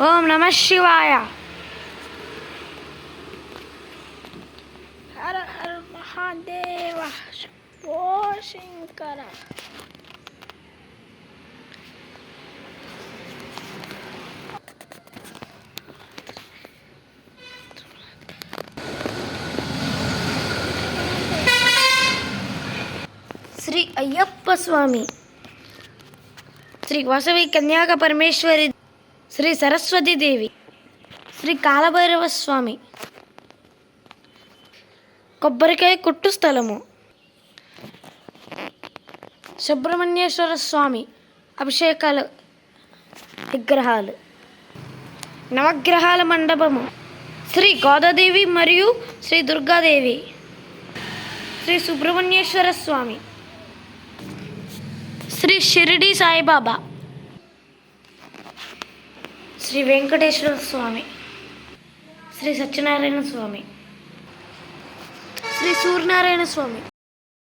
ఓం నమ శివాయ. హర హర మహాదేవ ఓ శంకర. శ్రీ అయ్యప్ప స్వామి, శ్రీ వాసవి కన్యాక పరమేశ్వరి, శ్రీ సరస్వతి దేవి, శ్రీ కాలభైరవ స్వామి, కొబ్బరికాయ కొట్టు స్థలము, సుబ్రహ్మణ్యేశ్వర స్వామి అభిషేకాల విగ్రహాలు, నవగ్రహాల మండపము, శ్రీ గోదాదేవి మరియు శ్రీ దుర్గాదేవి, శ్రీ సుబ్రహ్మణ్యేశ్వర స్వామి, శ్రీ షిరిడి సాయిబాబా, శ్రీ వెంకటేశ్వర స్వామి, శ్రీ సత్యనారాయణ స్వామి, శ్రీ సూర్యనారాయణ స్వామి.